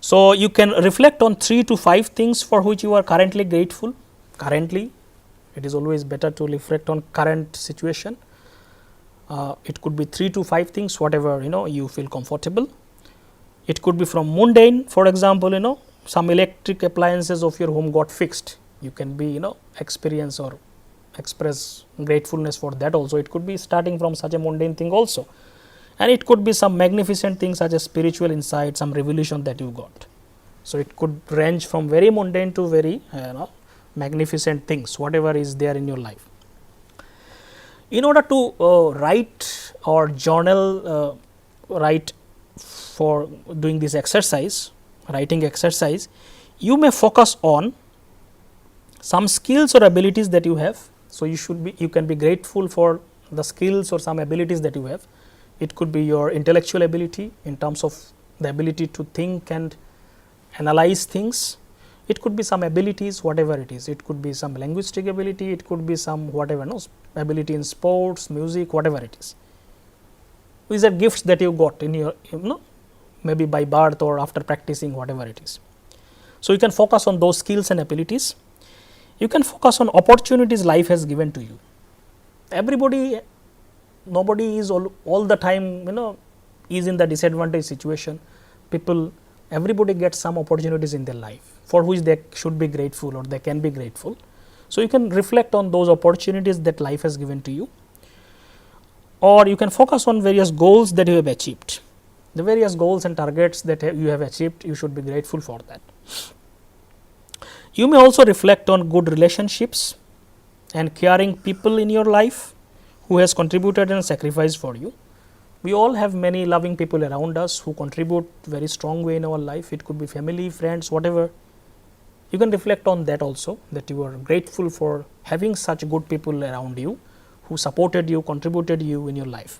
So, you can reflect on 3 to 5 things for which you are currently grateful. Currently, it is always better to reflect on current situation. It could be 3 to 5 things, whatever you feel comfortable. It could be from mundane, for example, some electric appliances of your home got fixed. You can be experience or express gratefulness for that also. It could be starting from such a mundane thing also, and it could be some magnificent things such as spiritual insight, some revelation that you got. So, it could range from very mundane to very magnificent things, whatever is there in your life. In order to write or journal, write for doing this exercise, writing exercise, you may focus on some skills or abilities that you have. So, you can be grateful for the skills or some abilities that you have. It could be your intellectual ability in terms of the ability to think and analyze things. It could be some abilities, whatever it is. It could be some linguistic ability, it could be some whatever ability in sports, music, whatever it is. These are gifts that you got in your maybe by birth or after practicing, whatever it is. So, you can focus on those skills and abilities. You can focus on opportunities life has given to you. Nobody is all the time is in the disadvantaged situation. Everybody gets some opportunities in their life for which they should be grateful or they can be grateful. So, you can reflect on those opportunities that life has given to you, or you can focus on various goals that you have achieved. The various goals and targets that you have achieved, you should be grateful for that. You may also reflect on good relationships and caring people in your life who has contributed and sacrificed for you. We all have many loving people around us who contribute very strong way in our life. It could be family, friends, whatever. You can reflect on that also, that you are grateful for having such good people around you who supported you, contributed you in your life.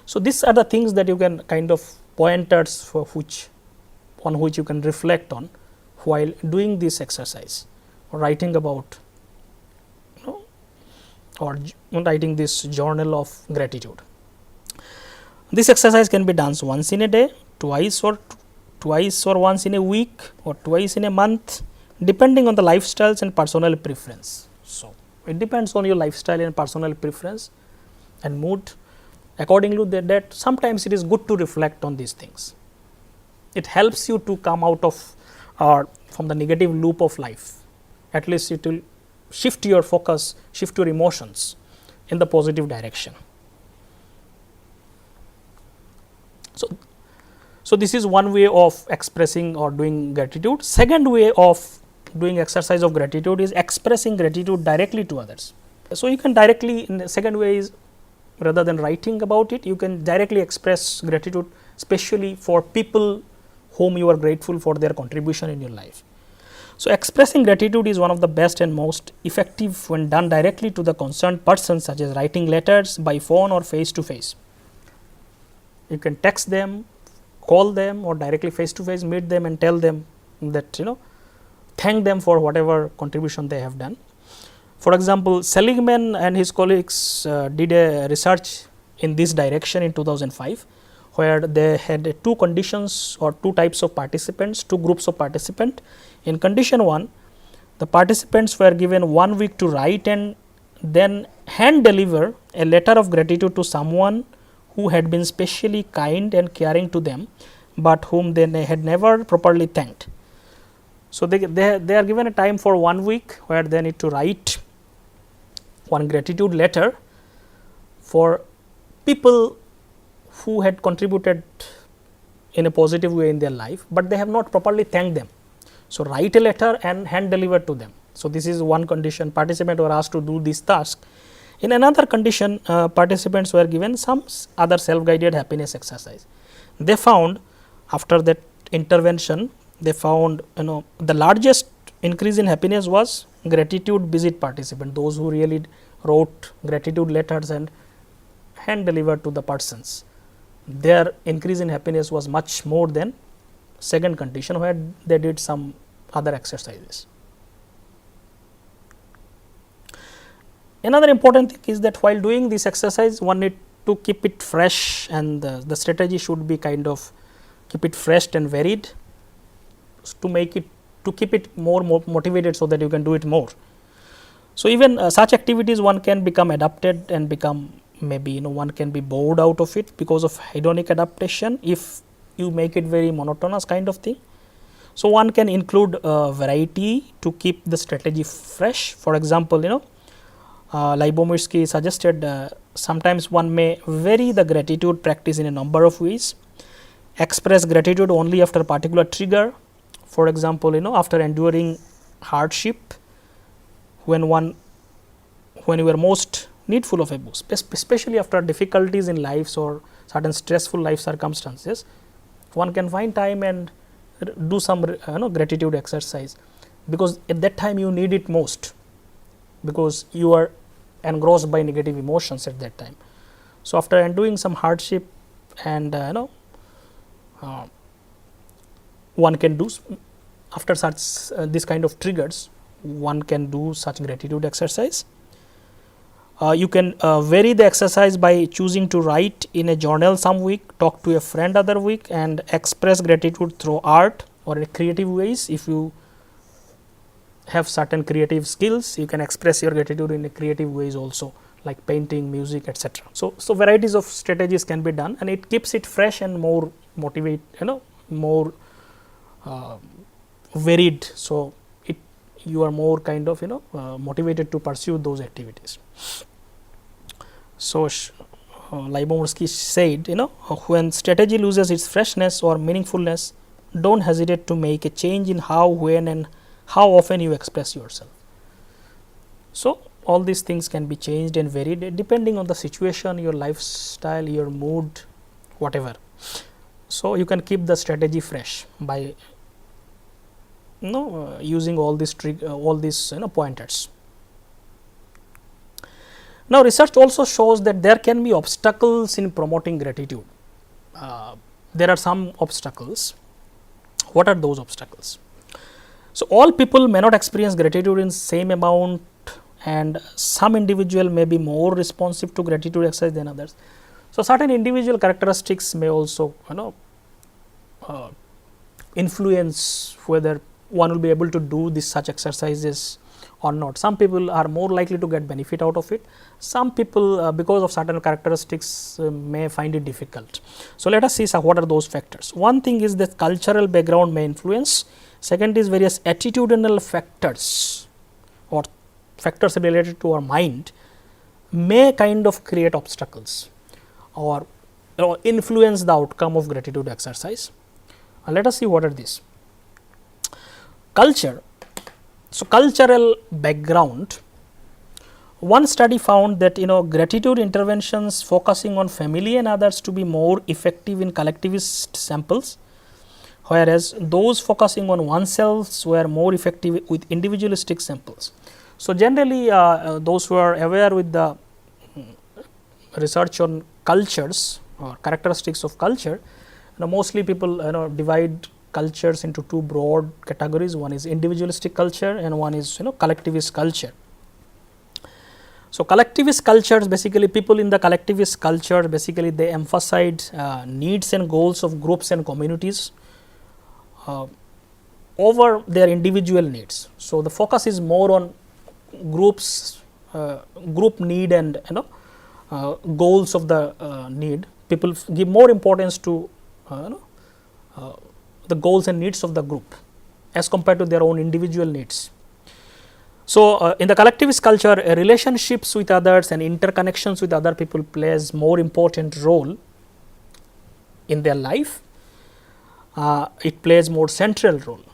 So, these are the things that you can kind of pointers on which you can reflect on while doing this exercise or writing about or writing this journal of gratitude. This exercise can be done once in a day, twice or once in a week, or twice in a month, depending on the lifestyles and personal preference. So, it depends on your lifestyle and personal preference and mood. According to that, sometimes it is good to reflect on these things. It helps you to come out of from the negative loop of life. At least it will shift your focus, shift your emotions in the positive direction. So, this is one way of expressing or doing gratitude. Second way of doing exercise of gratitude is expressing gratitude directly to others. So, you can directly, in the second way is, rather than writing about it, you can directly express gratitude, especially for people whom you are grateful for their contribution in your life. So, expressing gratitude is one of the best and most effective when done directly to the concerned person, such as writing letters by phone or face to face. You can text them, call them, or directly face to face meet them and tell them that thank them for whatever contribution they have done. For example, Seligman and his colleagues did a research in this direction in 2005, where they had two conditions or two types of participants, two groups of participants. In condition 1, the participants were given 1 week to write and then hand deliver a letter of gratitude to someone who had been specially kind and caring to them, but whom they had never properly thanked. So, they are given a time for 1 week where they need to write one gratitude letter for people who had contributed in a positive way in their life, but they have not properly thanked them. So, write a letter and hand deliver to them. So, this is one condition, participants were asked to do this task. In another condition, participants were given some other self guided happiness exercise. They found after that intervention, they found the largest increase in happiness was gratitude visit participant, those who really wrote gratitude letters and hand delivered to the persons. Their increase in happiness was much more than second condition where they did some other exercises. Another important thing is that while doing this exercise, one need to keep it fresh, and the strategy should be kind of keep it fresh and varied to make it, to keep it more motivated, so that you can do it more. So, even such activities one can become adapted and become maybe one can be bored out of it because of hedonic adaptation if you make it very monotonous kind of thing. So, one can include variety to keep the strategy fresh. For example, Lyubomirsky suggested sometimes one may vary the gratitude practice in a number of ways, express gratitude only after a particular trigger. For example, after enduring hardship, when you were most needful of a boost, especially after difficulties in lives or certain stressful life circumstances, one can find time and do some gratitude exercise, because at that time you need it most, because you are engrossed by negative emotions at that time. So, after enduring some hardship and one can do after such this kind of triggers, one can do such gratitude exercise. You can vary the exercise by choosing to write in a journal some week, talk to a friend other week, and express gratitude through art or in creative ways. If you have certain creative skills, you can express your gratitude in a creative ways also, like painting, music, etc. So, varieties of strategies can be done, and it keeps it fresh and more more varied. So, you are more kind of motivated to pursue those activities. So, Lyubomirsky said, when strategy loses its freshness or meaningfulness, don't hesitate to make a change in how, when, and how often you express yourself. So, all these things can be changed and varied depending on the situation, your lifestyle, your mood, whatever. So, you can keep the strategy fresh by using all these pointers. Now, research also shows that there can be obstacles in promoting gratitude. There are some obstacles. What are those obstacles? So, all people may not experience gratitude in same amount, and some individual may be more responsive to gratitude exercise than others. So, certain individual characteristics may also influence whether one will be able to do such exercises or not. Some people are more likely to get benefit out of it. Some people because of certain characteristics may find it difficult. So, let us see what are those factors. One thing is that cultural background may influence. Second is various attitudinal factors or factors related to our mind may kind of create obstacles or influence the outcome of gratitude exercise. Let us see what are these. Culture. So, cultural background. One study found that gratitude interventions focusing on family and others to be more effective in collectivist samples, whereas those focusing on oneself were more effective with individualistic samples. So, generally those who are aware with the research on cultures or characteristics of culture, mostly people divide cultures into two broad categories. One is individualistic culture and one is collectivist culture. So, collectivist cultures, basically people in the collectivist culture, basically they emphasize needs and goals of groups and communities over their individual needs. So, the focus is more on groups, group need and goals of the need. People give more importance to the goals and needs of the group as compared to their own individual needs. So, in the collectivist culture, relationships with others and interconnections with other people plays more important role in their life. It plays more central role.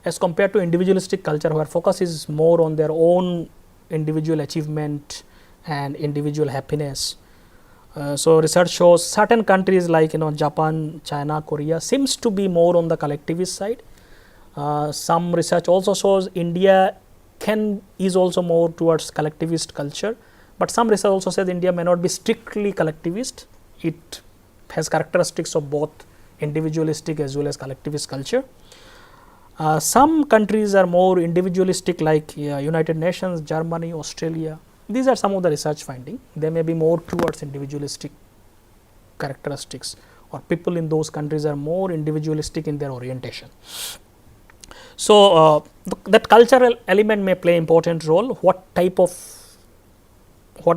as compared to individualistic culture where focus is more on their own individual achievement and individual happiness. So research shows certain countries like Japan, China, Korea seems to be more on the collectivist side. Some research also shows India is also more towards collectivist culture, but some research also says India may not be strictly collectivist. It has characteristics of both individualistic as well as collectivist culture. Some countries are more individualistic like United Nations, Germany, Australia. These are some of the research findings. They may be more towards individualistic characteristics, or people in those countries are more individualistic in their orientation. So, that cultural element may play important role. What are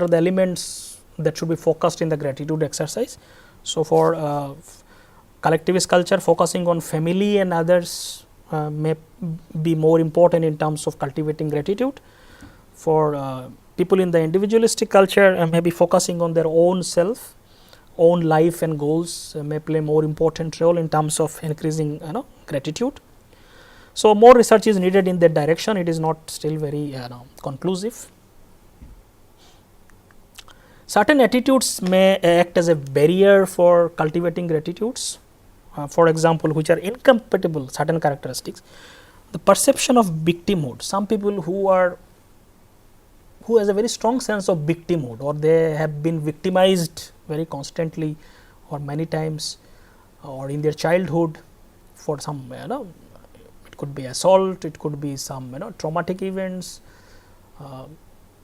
the elements that should be focused in the gratitude exercise? So, for collectivist culture, focusing on family and others may be more important in terms of cultivating gratitude. For people in the individualistic culture, may be focusing on their own self, own life and goals may play more important role in terms of increasing gratitude. So, more research is needed in that direction. It is not still very conclusive. Certain attitudes may act as a barrier for cultivating gratitudes. For example, which are incompatible, certain characteristics. The perception of victimhood. Some people who has a very strong sense of victimhood, or they have been victimized very constantly or many times, or in their childhood for some it could be assault, it could be some traumatic events.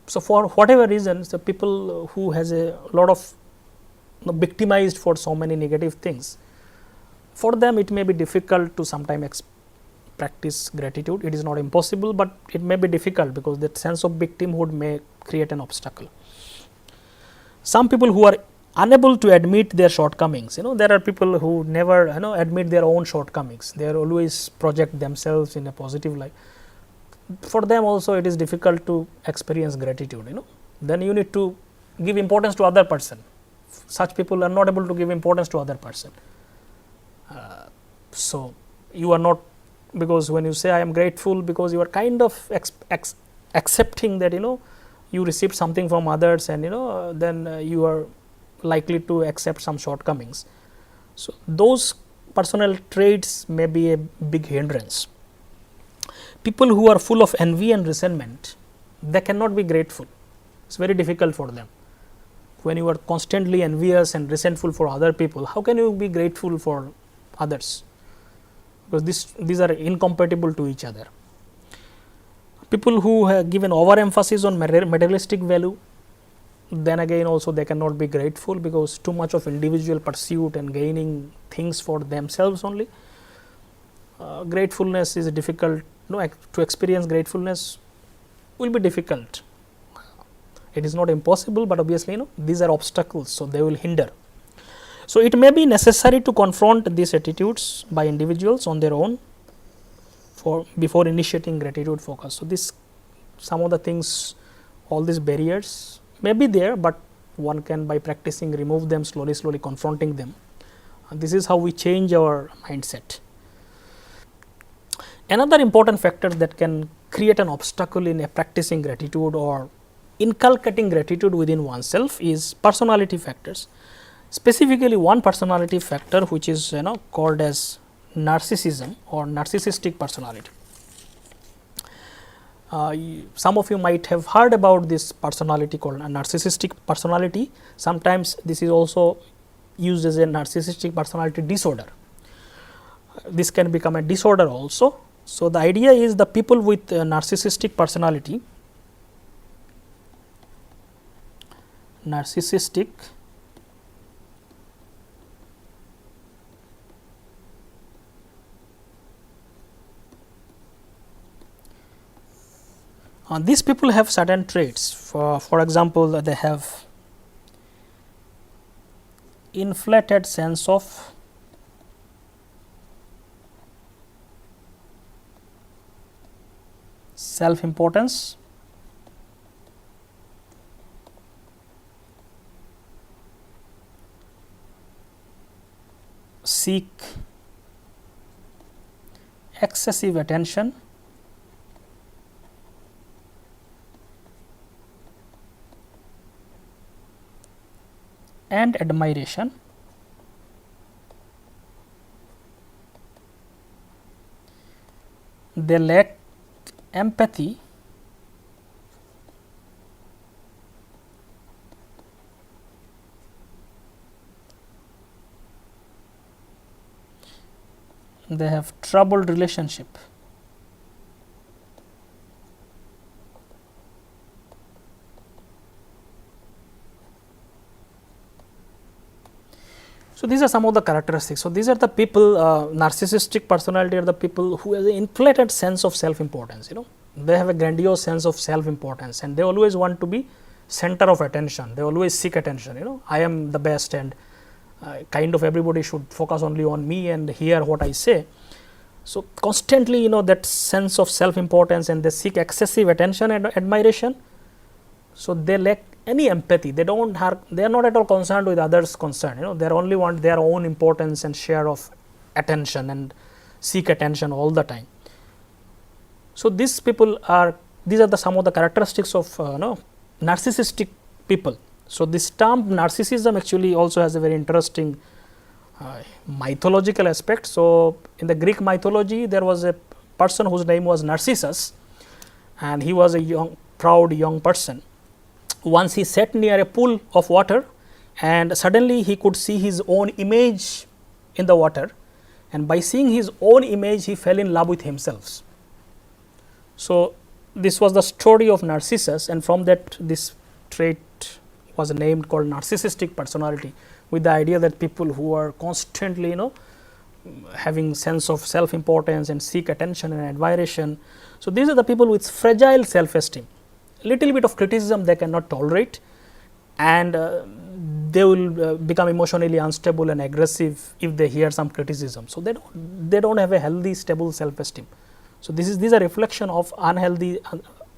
So, for whatever reasons, the people who has a lot of victimized for so many negative things, for them it may be difficult to sometimes practice gratitude. It is not impossible, but it may be difficult because that sense of victimhood may create an obstacle. Some people who are unable to admit their shortcomings, there are people who never admit their own shortcomings. They are always project themselves in a positive light. For them also it is difficult to experience gratitude. Then you need to give importance to other person. Such people are not able to give importance to other person. So, you are not, because when you say I am grateful, because you are kind of accepting that you received something from others, and then you are likely to accept some shortcomings. So, those personal traits may be a big hindrance. People who are full of envy and resentment, they cannot be grateful. It's very difficult for them. When you are constantly envious and resentful for other people, how can you be grateful for others? Because these are incompatible to each other. People who have given overemphasis on materialistic value, then again also they cannot be grateful, because too much of individual pursuit and gaining things for themselves only. Gratefulness is difficult. To experience gratefulness will be difficult. It is not impossible, but obviously these are obstacles, so they will hinder. So, it may be necessary to confront these attitudes by individuals on their own before initiating gratitude focus. So, some of the things, all these barriers may be there, but one can, by practicing, remove them slowly confronting them. And this is how we change our mindset. Another important factor that can create an obstacle in practicing gratitude or inculcating gratitude within oneself is personality factors. Specifically, one personality factor which is called as narcissism or narcissistic personality. Some of you might have heard about this personality called a narcissistic personality. Sometimes this is also used as a narcissistic personality disorder. This can become a disorder also. So, the idea is the people with narcissistic personality, these people have certain traits. For example, they have inflated sense of self-importance, seek excessive attention and admiration. They lack empathy they have troubled relationship. So, these are some of the characteristics. So, these are the people, narcissistic personality are the people who have an inflated sense of self importance, they have a grandiose sense of self importance, and they always want to be center of attention, they always seek attention, I am the best, and kind of everybody should focus only on me and hear what I say. So, constantly that sense of self importance, and they seek excessive attention and admiration. So, they lack any empathy, they are not at all concerned with others' concern, they only want their own importance and share of attention and seek attention all the time. So, these are some of the characteristics of narcissistic people. So, this term narcissism actually also has a very interesting mythological aspect. So, in the Greek mythology, there was a person whose name was Narcissus, and he was a proud young person. Once he sat near a pool of water, and suddenly he could see his own image in the water, and by seeing his own image he fell in love with himself. So, this was the story of Narcissus, and from that this trait was named called narcissistic personality, with the idea that people who are constantly having sense of self importance and seek attention and admiration. So, these are the people with fragile self esteem, little bit of criticism they cannot tolerate, and they will become emotionally unstable and aggressive if they hear some criticism. So, they don't have a healthy stable self esteem. So, these are reflection of unhealthy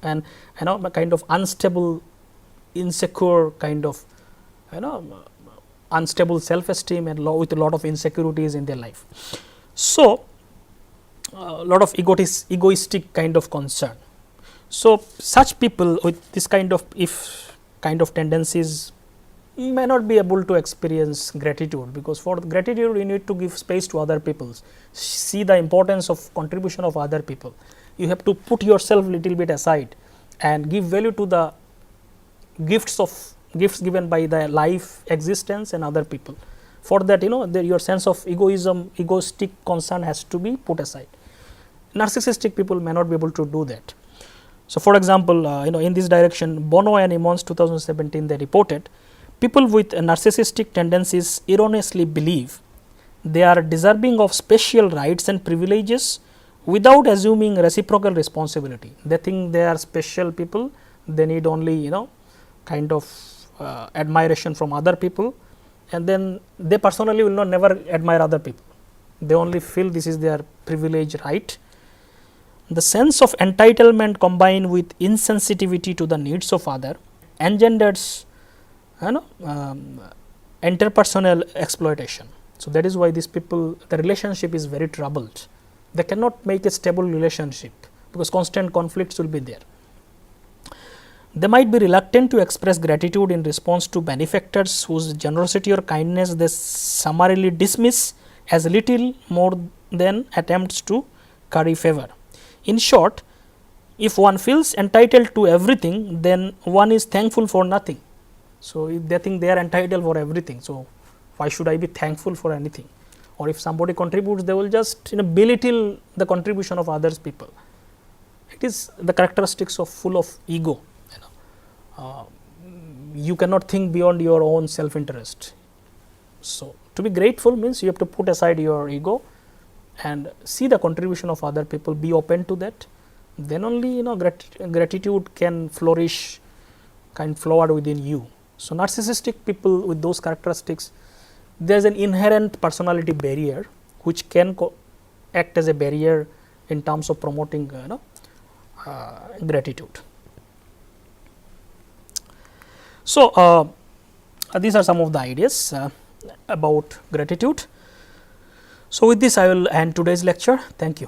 and kind of unstable, insecure kind of unstable self esteem, and with a lot of insecurities in their life. So, a lot of egoistic kind of concern. So, such people with this kind of tendencies may not be able to experience gratitude, because for gratitude you need to give space to other people, see the importance of contribution of other people. You have to put yourself little bit aside and give value to the gifts given by the life, existence, and other people. For that, your sense of egoistic concern has to be put aside. Narcissistic people may not be able to do that. So, for example, in this direction, Bono and Emmons 2017 they reported, people with narcissistic tendencies erroneously believe they are deserving of special rights and privileges without assuming reciprocal responsibility. They think they are special people, they need only kind of admiration from other people, and then they personally will never admire other people. They only feel this is their privilege, right. The sense of entitlement combined with insensitivity to the needs of other engenders interpersonal exploitation. So, that is why these people, the relationship is very troubled. They cannot make a stable relationship because constant conflicts will be there. They might be reluctant to express gratitude in response to benefactors whose generosity or kindness they summarily dismiss as little more than attempts to curry favor. In short, if one feels entitled to everything, then one is thankful for nothing. So, if they think they are entitled for everything, so why should I be thankful for anything? Or if somebody contributes, they will just belittle the contribution of others people. It is the characteristics of full of ego. You cannot think beyond your own self interest. So, to be grateful means you have to put aside your ego and see the contribution of other people, be open to that, then only gratitude can flourish, can flower within you. So, narcissistic people with those characteristics, there is an inherent personality barrier which can act as a barrier in terms of promoting gratitude. So, these are some of the ideas about gratitude. So, with this I will end today's lecture. Thank you.